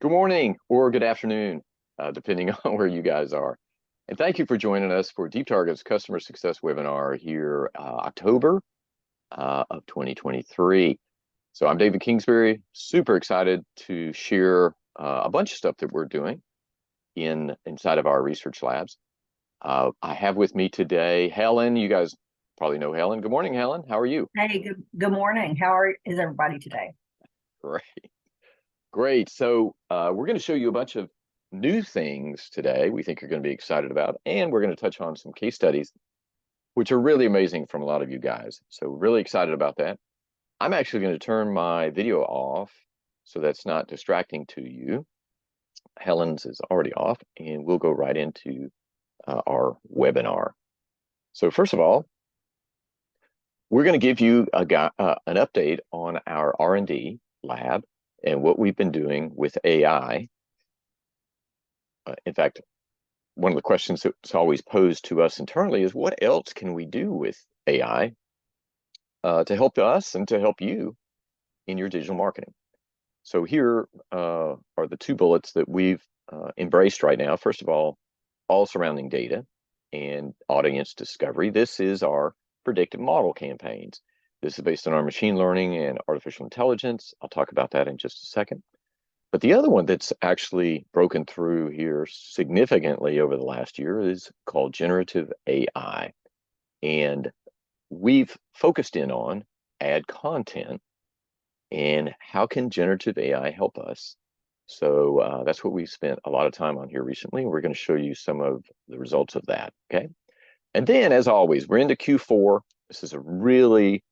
Good morning or good afternoon, depending on where you guys are. And thank you for joining us for Deep Target's Customer Success webinar here, October of 2023. So I'm David Kingsbury, super excited to share a bunch of stuff that we're doing inside of our research labs. I have with me today Helen. You guys probably know Helen. Good morning, Helen. How are you? Hey, good morning. Is everybody today? Great. Great. So we're going to show you a bunch of new things today we think you're going to be excited about, and we're going to touch on some case studies, which are really amazing from a lot of you guys. So really excited about that. I'm actually going to turn my video off so that's not distracting to you. Helen's is already off, and we'll go right into our webinar. So first of all, we're going to give you an update on our R&D lab and what we've been doing with AI. In fact, one of the questions that's always posed to us internally is what else can we do with AI to help us and to help you in your digital marketing? So here are the two bullets that we've embraced right now. First of all surrounding data and audience discovery. This is our predictive model campaigns. This is based on our machine learning and artificial intelligence. I'll talk about that in just a second. But the other one that's actually broken through here significantly over the last year is called generative AI. And we've focused in on ad content and how can generative AI help us. So that's what we've spent a lot of time on here recently. We're going to show you some of the results of that, okay? And then, as always, we're into Q4. This is a really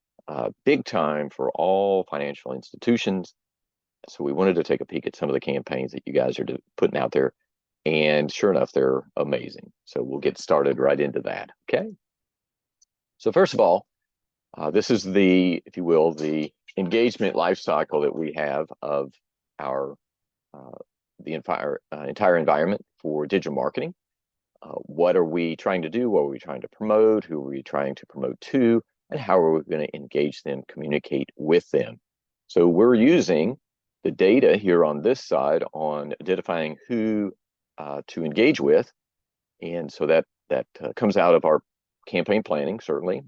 big time for all financial institutions. So we wanted to take a peek at some of the campaigns that you guys are putting out there. And sure enough, they're amazing. So we'll get started right into that, okay? So first of all, this is the, if you will, the engagement life cycle that we have of our the entire environment for digital marketing. What are we trying to do? What are we trying to promote? Who are we trying to promote to? And how are we going to engage them, communicate with them? So we're using the data here on this side on identifying who to engage with. And so that comes out of our campaign planning, certainly.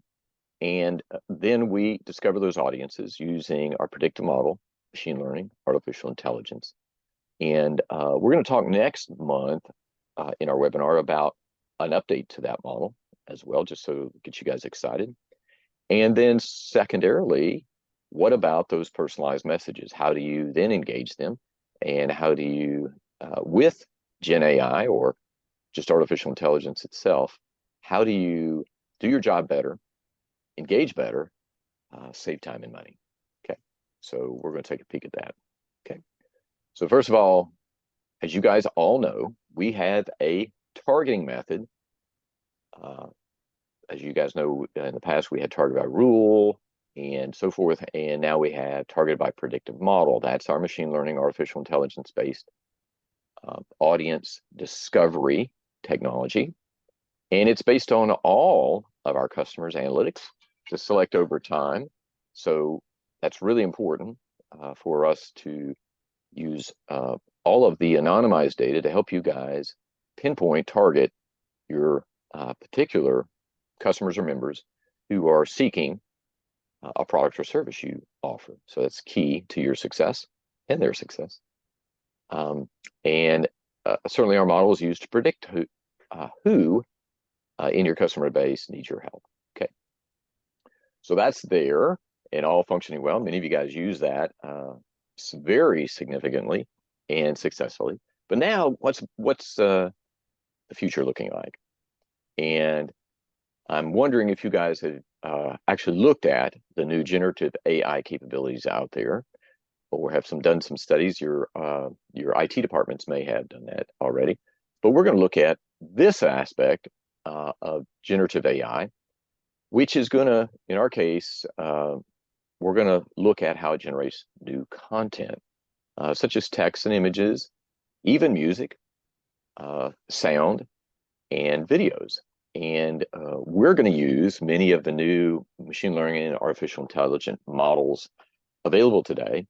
And then we discover those audiences using our predictive model, machine learning, artificial intelligence. And we're going to talk next month in our webinar about an update to that model as well, just so to get you guys excited. And then secondarily, what about those personalized messages? How do you then engage them? And how do you, with GenAI or just artificial intelligence itself, how do you do your job better, engage better, save time and money? Okay, so we're going to take a peek at that. Okay, so first of all, as you guys all know, we have a targeting method. As you guys know, in the past, we had target by rule and so forth. And now we have targeted by predictive model. That's our machine learning, artificial intelligence-based audience discovery technology. And it's based on all of our customers' analytics to select over time. So that's really important for us to use all of the anonymized data to help you guys pinpoint, target your particular customers or members who are seeking a product or service you offer. So that's key to your success and their success. And certainly our model is used to predict who in your customer base needs your help. Okay, so that's there and all functioning well. Many of you guys use that very significantly and successfully. But now, what's the future looking like? And I'm wondering if you guys have actually looked at the new generative AI capabilities out there, or have done some studies. Your IT departments may have done that already. But we're going to look at this aspect of generative AI, which is going to, in our case, we're going to look at how it generates new content, such as text and images, even music, sound, and videos. And we're going to use many of the new machine learning and artificial intelligence models available today.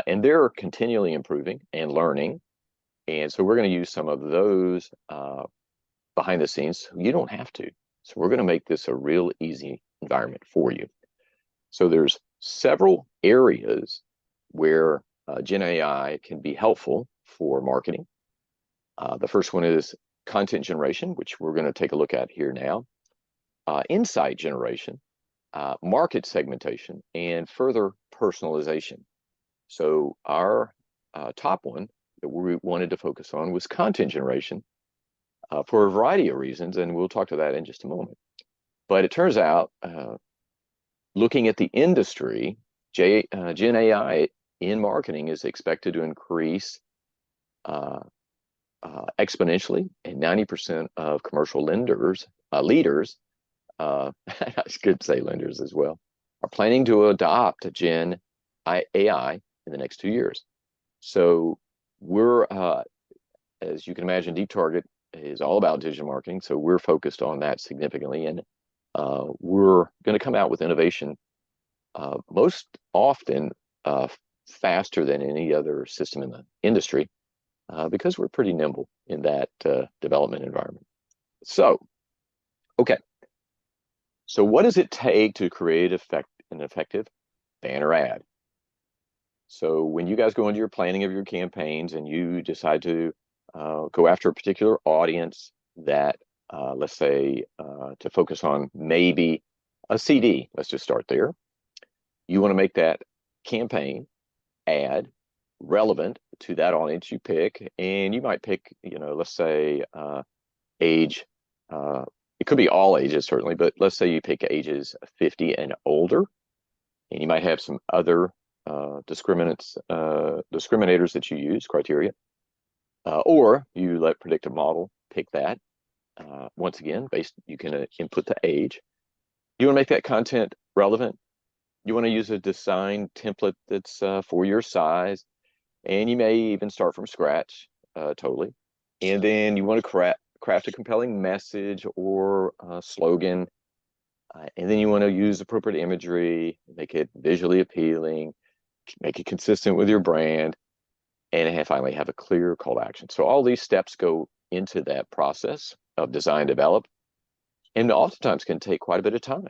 And they're continually improving and learning And so we're going to use some of those behind the scenes. You don't have to. So we're going to make this a real easy environment for you. So there's several areas where GenAI can be helpful for marketing. The first one is content generation, which we're going to take a look at here now, insight generation, market segmentation, and further personalization. So our top one that we wanted to focus on was content generation for a variety of reasons, and we'll talk to that in just a moment. But it turns out, looking at the industry, Gen AI in marketing is expected to increase exponentially, and 90% of commercial leaders, I could say lenders as well, are planning to adopt Gen AI in the next 2 years. So we're, as you can imagine, Deep Target is all about digital marketing. So we're focused on that significantly. And we're going to come out with innovation most often faster than any other system in the industry because we're pretty nimble in that development environment. So, okay. So what does it take to create an effective banner ad? So when you guys go into your planning of your campaigns and you decide to go after a particular audience that, let's say, to focus on maybe a CD, let's just start there. You want to make that campaign ad relevant to that audience you pick, and you might pick, let's say age. It could be all ages certainly, but let's say you pick ages 50 and older, and you might have some other discriminators that you use, criteria, or you let predictive model pick that. Once again, you can input the age. You want to make that content relevant. You want to use a design template that's for your size, and you may even start from scratch totally. And then you want to craft a compelling message or slogan. And then you want to use appropriate imagery, make it visually appealing, make it consistent with your brand, and finally have a clear call to action. So all these steps go into that process of design develop, and oftentimes can take quite a bit of time.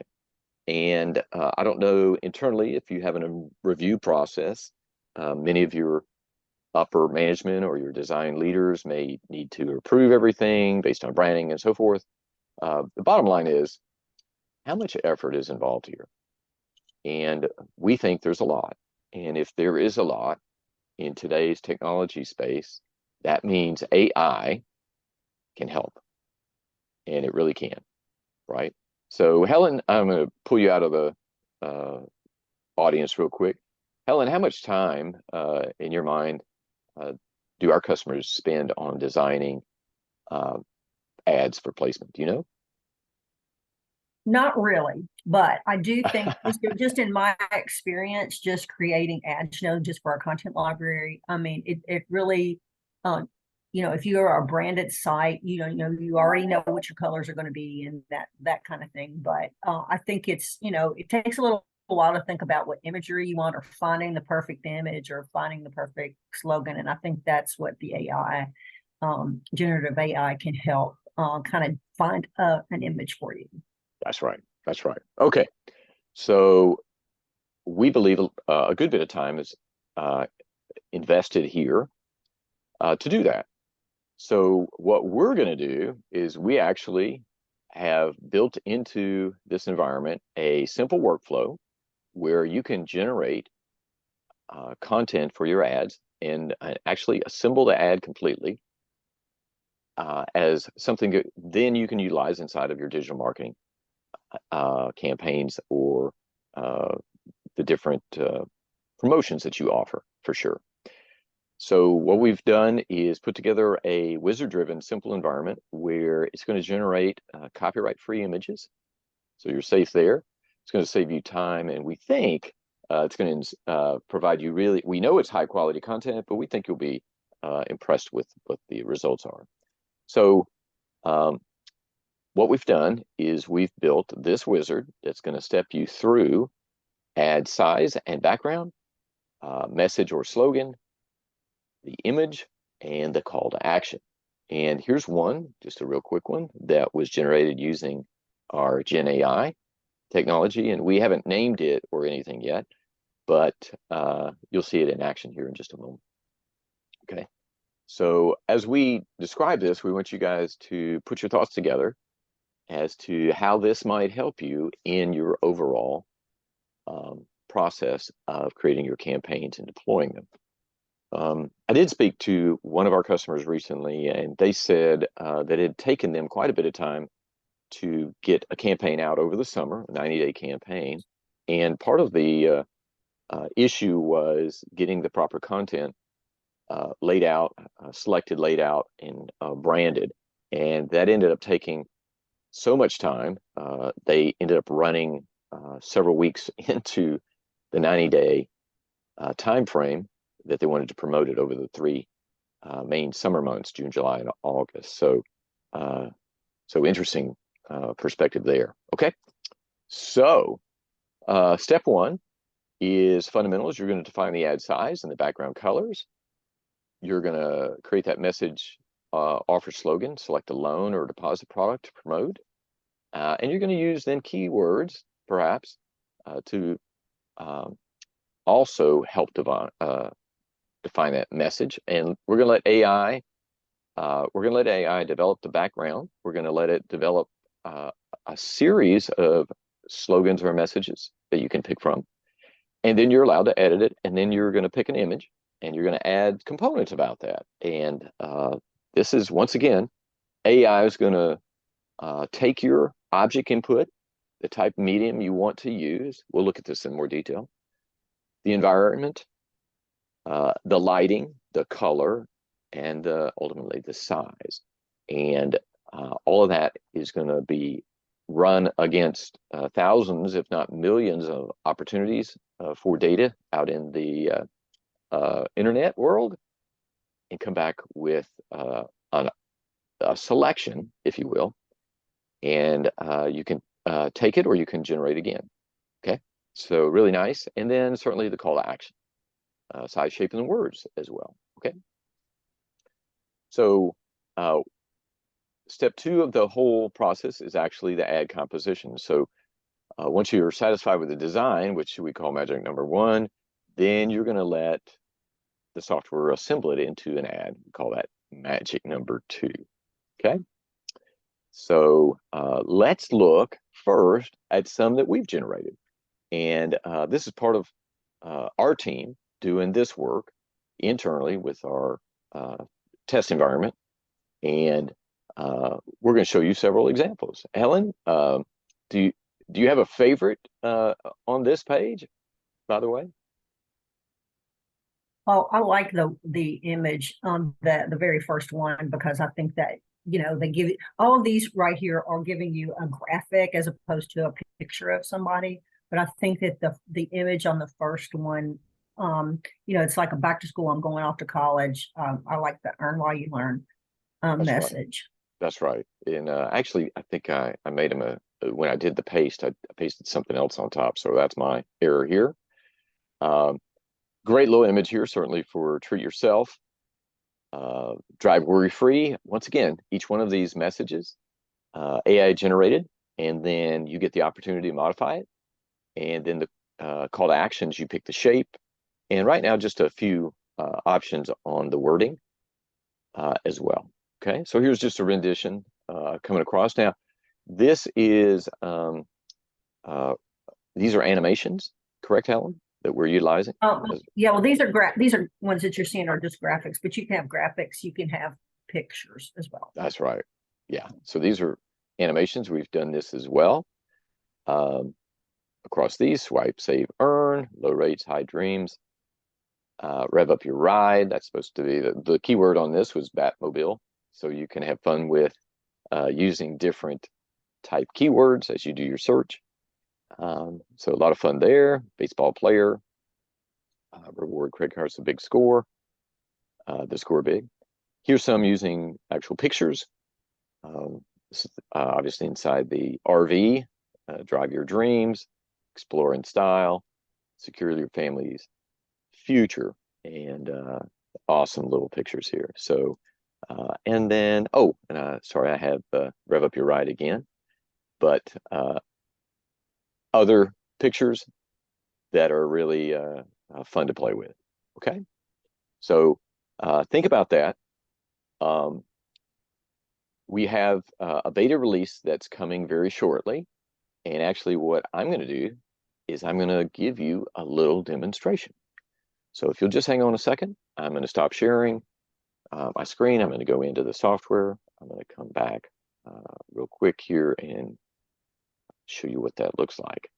And I don't know internally if you have a review process. Many of your upper management or your design leaders may need to approve everything based on branding and so forth. The bottom line is, how much effort is involved here? And we think there's a lot. And if there is a lot in today's technology space, that means AI can help. And it really can, right? So Helen, I'm going to pull you out of the audience real quick. Helen, how much time in your mind do our customers spend on designing ads for placement? Do you know? Not really, but I do think just in my experience, just creating ads, just for our content library. I mean, it really, if you are a branded site, you already know what your colors are going to be and that kind of thing. But I think it's, it takes a little while to think about what imagery you want, or finding the perfect image, or finding the perfect slogan. And I think that's what the AI, generative AI, can help kind of find an image for you. That's right. That's right. Okay. So we believe a good bit of time is invested here to do that. So what we're going to do is we actually have built into this environment a simple workflow where you can generate content for your ads and actually assemble the ad completely as something that then you can utilize inside of your digital marketing campaigns or the different promotions that you offer, for sure. So what we've done is put together a wizard-driven simple environment where it's going to generate copyright-free images. So you're safe there. It's going to save you time, and we think it's going to provide you we know it's high-quality content, but we think you'll be impressed with what the results are. So what we've done is we've built this wizard that's going to step you through ad size and background, message or slogan, the image, and the call to action. And here's one, just a real quick one, that was generated using our GenAI technology. And we haven't named it or anything yet, but you'll see it in action here in just a moment. Okay. So as we describe this, we want you guys to put your thoughts together as to how this might help you in your overall process of creating your campaigns and deploying them. I did speak to one of our customers recently, and they said that it had taken them quite a bit of time to get a campaign out over the summer, a 90-day campaign. And part of the issue was getting the proper content laid out, selected, laid out, and branded. And that ended up taking so much time. They ended up running several weeks into the 90-day time frame that they wanted to promote it over the three main summer months, June, July, and August. So, so interesting perspective there. Okay, so step one is fundamentals. You're going to define the ad size and the background colors. You're going to create that message, offer slogan, select a loan or deposit product to promote, and you're going to use then keywords, perhaps, to also help define that message. And we're going to let AI. We're going to let AI develop the background. We're going to let it develop a series of slogans or messages that you can pick from. And then you're allowed to edit it. And then you're going to pick an image and you're going to add components about that. And this is, once again, AI is going to take your object input, the type of medium you want to use. We'll look at this in more detail. The environment, the lighting, the color, and ultimately the size. And all of that is going to be run against thousands, if not millions, of opportunities for data out in the internet world, and come back with a selection, if you will. And you can take it or you can generate again. Okay, so really nice. And then certainly the call to action, size, shape, and words as well. Okay. So step two of the whole process is actually the ad composition. So once you're satisfied with the design, which we call magic number one, then you're going to let the software assemble it into an ad. We call that magic number two. Okay. So let's look first at some that we've generated. And this is part of our team doing this work internally with our test environment. And we're going to show you several examples. Helen, do you have a favorite on this page, by the way? Oh, I like the image on the very first one, because I think that, they give it, all of these right here are giving you a graphic as opposed to a picture of somebody. But I think that the image on the first one, it's like a back to school, I'm going off to college. I like the earn while you learn message. Right. That's right. And actually, I think I made them when I did the paste, I pasted something else on top. So that's my error here. Great little image here, certainly for treat yourself. Drive worry free. Once again, each one of these messages, AI generated, and then you get the opportunity to modify it. And then the call to actions, you pick the shape. And right now, just a few options on the wording as well. Okay, so here's just a rendition coming across. Now, this is these are animations, correct, Helen, that we're utilizing? Yeah, well, these are ones that you're seeing are just graphics, but you can have graphics, you can have pictures as well. That's right. Yeah, so these are animations. We've done this as well. Across these, swipe, save, earn, low rates, high dreams, rev up your ride. That's supposed to be the keyword on this was Batmobile. So you can have fun with using different type keywords as you do your search. So a lot of fun there. Baseball player, reward credit cards, a big score, the score big. Here's some using actual pictures. This is obviously inside the RV, drive your dreams, explore in style, secure your family's future. And Awesome little pictures here. So, and then, oh, and sorry, I have rev up your ride again, but other pictures that are really fun to play with. Okay. So think about that. Um, we have a beta release that's coming very shortly. And actually, what I'm going to do is I'm going to give you a little demonstration. So if you'll just hang on a second, I'm going to stop sharing my screen. I'm going to go into the software. I'm going to come back real quick here and show you what that looks like.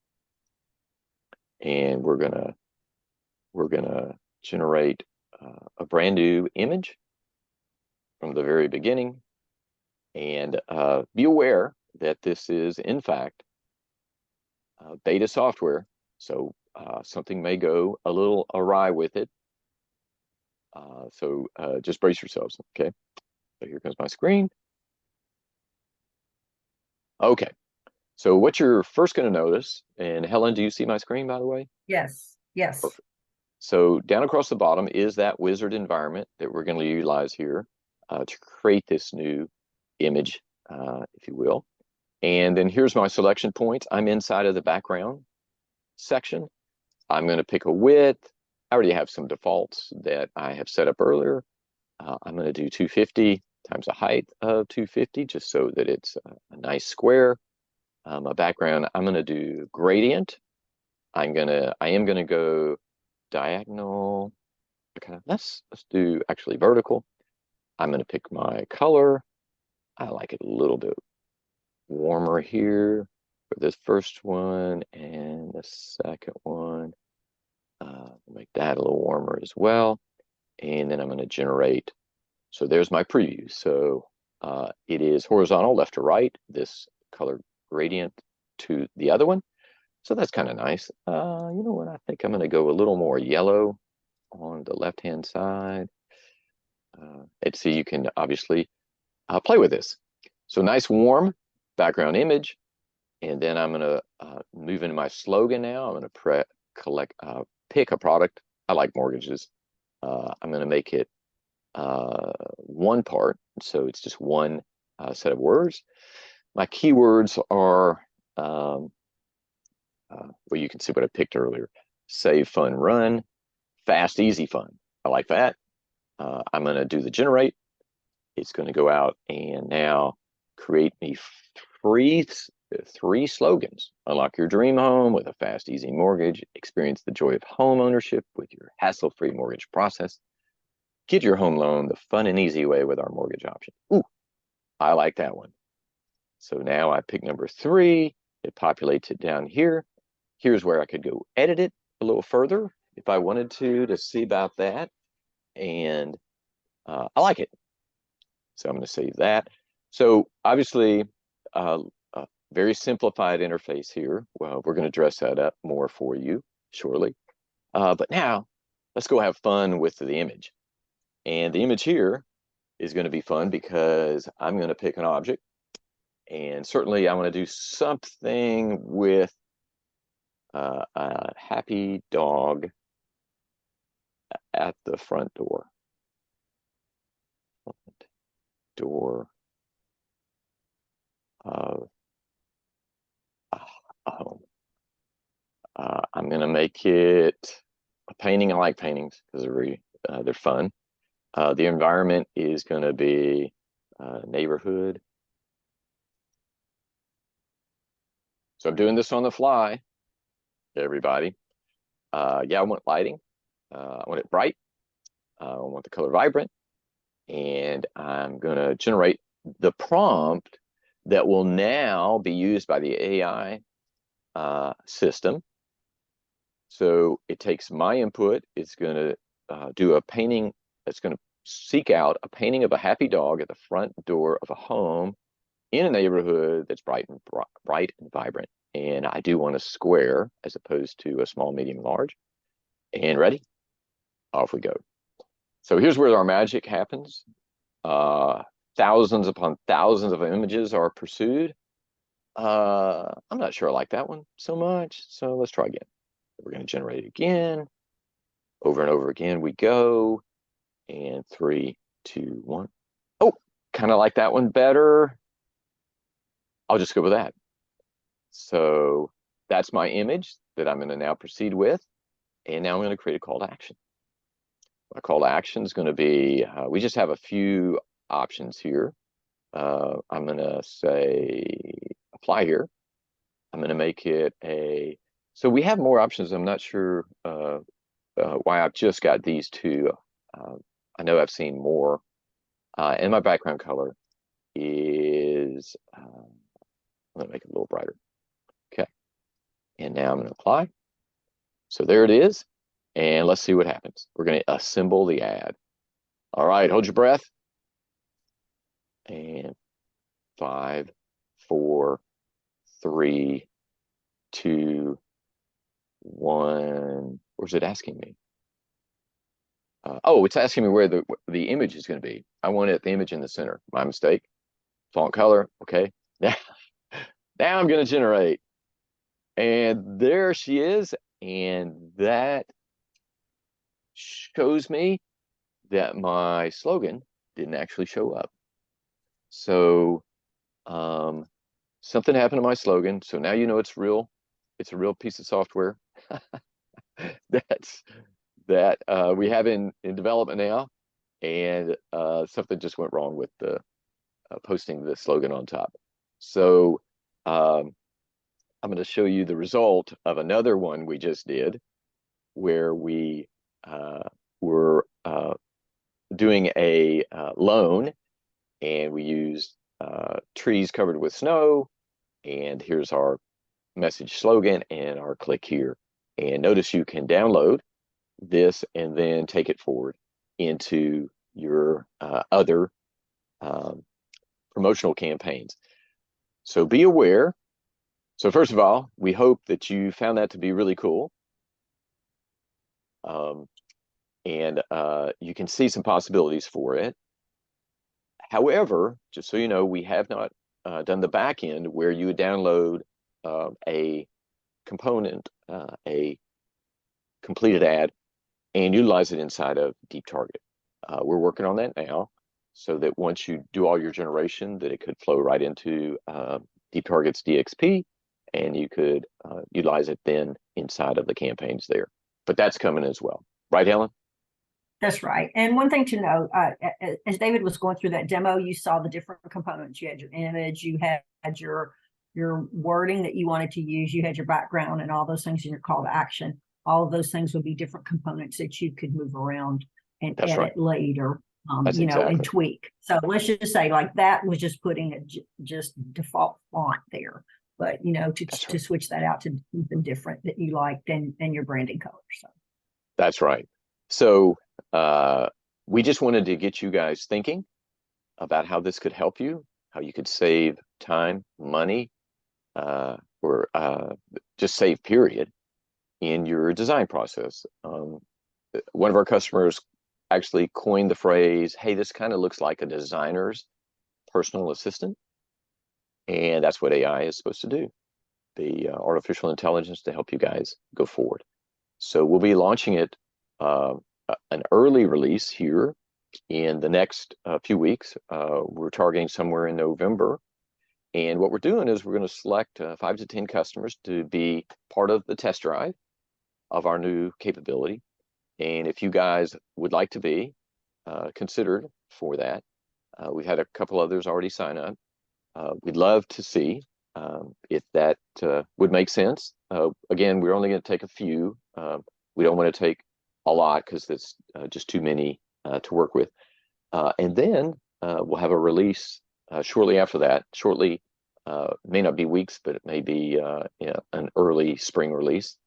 And we're gonna generate a brand new image from the very beginning. And be aware that this is, in fact, beta software. So something may go a little awry with it. So just brace yourselves, okay? So here comes my screen. Okay, so what you're first going to notice, and Helen, do you see my screen, by the way? Yes, yes. Perfect. So down across the bottom is that wizard environment that we're going to utilize here to create this new image, if you will. And then here's my selection points. I'm inside of the background section. I'm going to pick a width. I already have some defaults that I have set up earlier. I'm going to do 250 times a height of 250, just so that it's a nice square. A background, I'm going to do gradient. I am going to go diagonal. Okay, let's do actually vertical. I'm going to pick my color. I like it a little bit warmer here for this first one, and the second one. Make that a little warmer as well. And then I'm going to generate. So there's my preview. So it is horizontal, left to right, this color gradient to the other one. So that's kind of nice. You know what? I think I'm going to go a little more yellow on the left-hand side. And so you can obviously play with this. So nice warm background image. And then I'm going to move into my slogan now. I'm going to pick a product. I like mortgages. I'm going to make it one part. So it's just one set of words. My keywords are, well, you can see what I picked earlier. Save, fun, run, fast, easy, fun. I like that. I'm going to do the generate. It's going to go out and now create me three slogans. Unlock your dream home with a fast, easy mortgage. Experience the joy of home ownership with your hassle-free mortgage process. Get your home loan the fun and easy way with our mortgage option. Ooh, I like that one. So now I pick number 3. It populates it down here. Here's where I could go edit it a little further if I wanted to see about that. And I like it. So I'm going to save that. So obviously, a very simplified interface here. Well, we're going to dress that up more for you shortly. But now let's go have fun with the image. And the image here is going to be fun because I'm going to pick an object. And certainly I want to do something with a happy dog at the front door. Door of a home. I'm going to make it a painting. I like paintings because they're fun. The environment is going to be neighborhood. So I'm doing this on the fly, everybody. Yeah, I want lighting. I want it bright. I want the color vibrant. And I'm going to generate the prompt that will now be used by the AI system. So it takes my input. It's going to do a painting. It's going to seek out a painting of a happy dog at the front door of a home in a neighborhood that's bright and vibrant. And I do want a square as opposed to a small, medium, large. And ready? Off we go. So here's where our magic happens. Thousands upon thousands of images are pursued. I'm not sure I like that one so much. So let's try again. We're going to generate it again. Over and over again we go. And 3, 2, 1. Oh, kind of like that one better. I'll just go with that. So that's my image that I'm going to now proceed with. And now I'm going to create a call to action. My call to action is going to be, we just have a few options here. I'm going to say apply here. I'm going to make it so we have more options. I'm not sure why I've just got these two. I know I've seen more. And my background color is, I'm going to make it a little brighter. Okay. And now I'm going to apply. So there it is. And let's see what happens. We're going to assemble the ad. All right, hold your breath. And 5, 4, 3, 2, 1. Where's it asking me? Oh, it's asking me where the image is going to be. I want the image in the center. My mistake. Font color. Okay. Now I'm going to generate. And there she is. And that shows me that my slogan didn't actually show up. So something happened to my slogan. So now you know it's real. It's a real piece of software that we have in development now. And something just went wrong with the posting the slogan on top. So I'm going to show you the result of another one we just did, where we were doing a loan, and we used trees covered with snow. And here's our message slogan and our click here. And notice you can download this and then take it forward into your other promotional campaigns. So be aware. So first of all, we hope that you found that to be really cool. And you can see some possibilities for it. However, just so you know, we have not done the back end where you would download a component, a completed ad, and utilize it inside of Deep Target. We're working on that now, so that once you do all your generation, that it could flow right into Deep Target's DXP, and you could utilize it then inside of the campaigns there. But that's coming as well. Right, Helen? That's right. And one thing to note, as David was going through that demo, you saw the different components. You had your image, you had your wording that you wanted to use, you had your background and all those things in your call to action. All of those things would be different components that you could move around and That's edit right. later, That's you know, and exactly. tweak. So let's just say like that was just putting a just default font there. But you know, That's to right. switch that out to something different that you liked and your branding color. So That's right. So we just wanted to get you guys thinking about how this could help you, how you could save time, money, or just save period in your design process. One of our customers actually coined the phrase, hey, this kind of looks like a designer's personal assistant. And that's what AI is supposed to do, the artificial intelligence to help you guys go forward. So we'll be launching it, an early release here in the next few weeks. We're targeting somewhere in November. And what we're doing is we're going to select 5 to 10 customers to be part of the test drive of our new capability. And if you guys would like to be considered for that, we've had a couple others already sign up. We'd love to see if that would make sense. Again, we're only going to take a few. We don't want to take a lot because it's just too many to work with. And then we'll have a release shortly after that. Shortly, may not be weeks, but it may be an early spring release.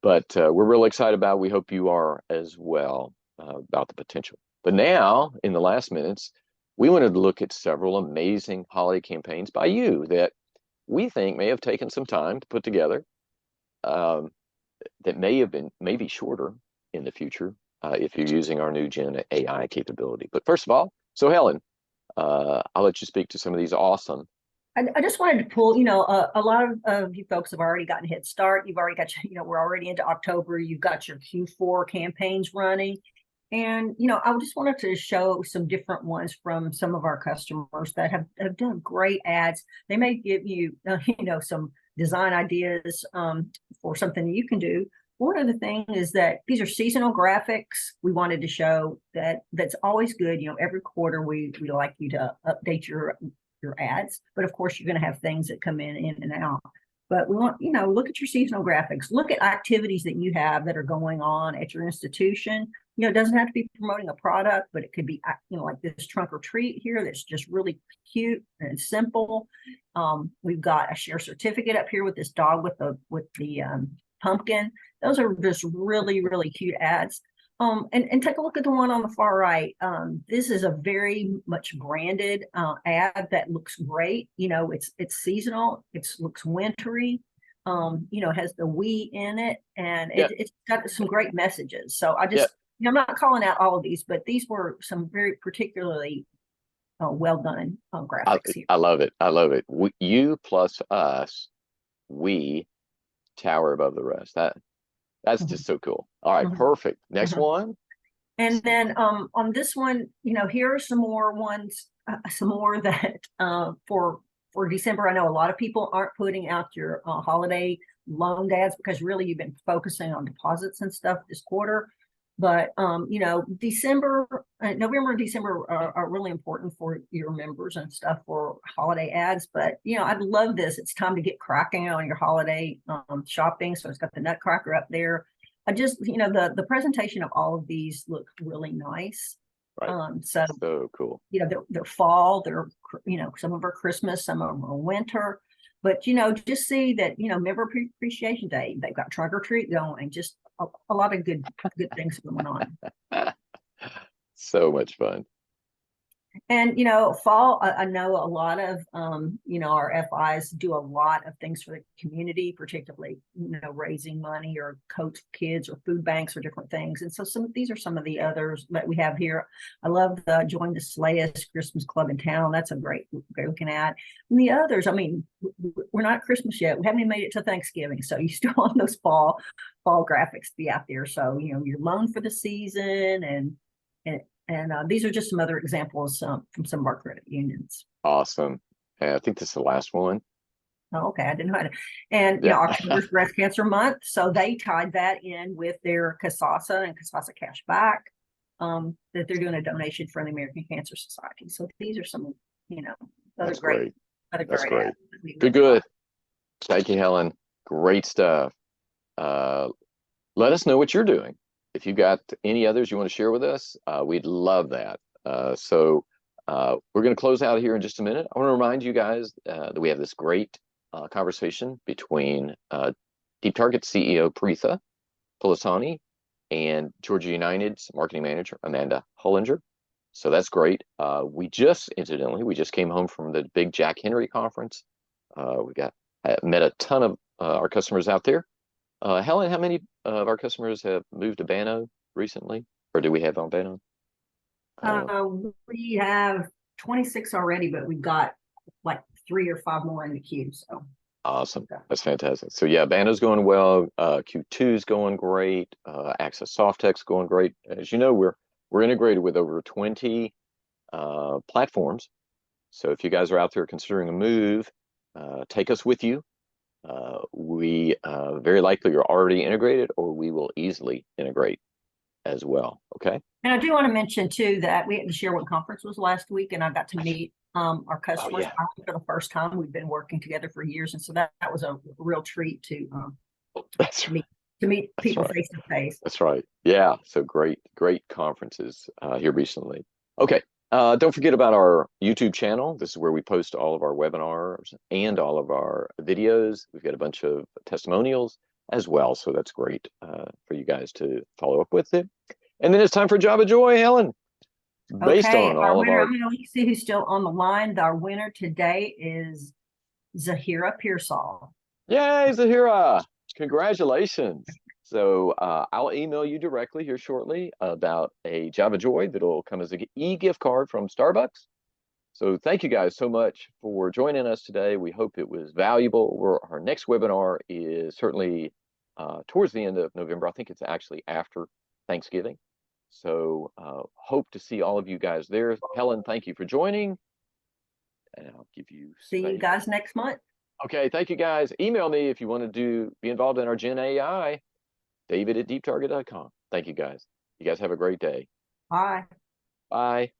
But we're really excited about it. We hope you are as well about the potential. But now, in the last minutes, we wanted to look at several amazing holiday campaigns by you that we think may have taken some time to put together, that may have been maybe shorter in the future if you're using our new Gen AI capability. But first of all, so Helen, I'll let you speak to some of these awesome. I just wanted to pull, you know, a lot of you folks have already gotten a head start. You've already got, you know, we're already into October. You've got your Q4 campaigns running. And, I just wanted to show some different ones from some of our customers that have done great ads. They may give you, some design ideas for something that you can do. One of the things is that these are seasonal graphics. We wanted to show that's always good. Every quarter we like you to update your ads, but of course you're going to have things that come in and out. But we want, look at your seasonal graphics, look at activities that you have that are going on at your institution. It doesn't have to be promoting a product, but it could be, like this trunk or treat here that's just really cute and simple. We've got a share certificate up here with this dog with the pumpkin. Those are just really, really cute ads. And take a look at the one on the far right. This is a very much branded ad that looks great. It's seasonal. It looks wintry. It has the we in it, and Yeah, it's got some great messages. So I yeah. just, I'm not calling out all of these, but these were some very particularly well done I graphics here. I love it. I love it. You plus us, we tower above the rest. That's Mhm, just so cool. All right, mhm, perfect. Next mhm. one. And then on this one, here are some more ones, some more that for December. I know a lot of people aren't putting out your holiday loan ads because really you've been focusing on deposits and stuff this quarter. But December, November and December are really important for your members and stuff for holiday ads. But I'd love this. It's time to get cracking on your holiday shopping. So it's got the Nutcracker up there. I just, the presentation of all of these look really nice. Right. So So cool. they're fall, they're some of them are Christmas, some of them are winter, but just see that Member Appreciation Day, they've got trunk or treat going, just a lot of good things going on. So much fun. And fall, I know a lot of our FIs do a lot of things for the community, particularly raising money or coats for kids or food banks or different things. And so these are some of the others that we have here. I love the Join the Slayest Christmas Club in town. That's a great looking at. And the others, I mean, we're not Christmas yet. We haven't even made it to Thanksgiving, so you still want those fall graphics to be out there. So your loan for the season and these are just some other examples from some of our credit unions. Awesome. And I think this is the last one. Oh, okay, I didn't know that. And Yeah. October's Breast Cancer Month, so they tied that in with their CASASA and CASASA cash back that they're doing a donation for the American Cancer Society. So these are some, other That's great, great. other That's great great. ads that we Good, really like. good. Thank you, Helen. Great stuff. Uh, Let us know what you're doing. If you got any others you want to share with us, we'd love that. We're going to close out here in just a minute. I want to remind you guys that we have this great conversation between Deep Target CEO Preetha Pulasani and Georgia United's marketing manager Amanda Hollinger. So that's great. Incidentally, we just came home from the big Jack Henry conference. We met a ton of our customers out there. Helen, how many of our customers have moved to Banno recently, or do we have on Banno? Uh, We have 26 already, but we've got like 3 or 5 more in the queue. So awesome, that's fantastic. So yeah, Banno's going well. Q2's going great. Access Softtech's going great. As you know, we're integrated with over 20 platforms. So if you guys are out there considering a move, take us with you. We very likely are already integrated, or we will easily integrate as well. Okay. And I do want to mention too that we had the ShareWork conference was last week, and I got to meet our Oh customers yeah, for the first time. We've been working together for years, and so that was a real treat to that's meet to meet that's people right. face to face. That's right. Yeah. So great conferences here recently. Okay. Don't forget about our YouTube channel. This is where we post all of our webinars and all of our videos. We've got a bunch of testimonials as well. So that's great for you guys to follow up with it. And then it's time for Java Joy, Helen. Based Okay, on our all of winner. our I'm going to see who's still on the line. Our winner today is Zahira Pearsall. Yay, Zahira! Congratulations. So I'll email you directly here shortly about a Java Joy that'll come as an e-gift card from Starbucks. So thank you guys so much for joining us today. We hope it was valuable. Our next webinar is certainly towards the end of November. I think it's actually after Thanksgiving. So hope to see all of you guys there. Helen, thank you for joining. And I'll give you See you space. guys next month. Okay, thank you guys. Email me if you want to be involved in our Gen AI, David at deeptarget.com. Thank you guys. You guys have a great day. Bye. Bye.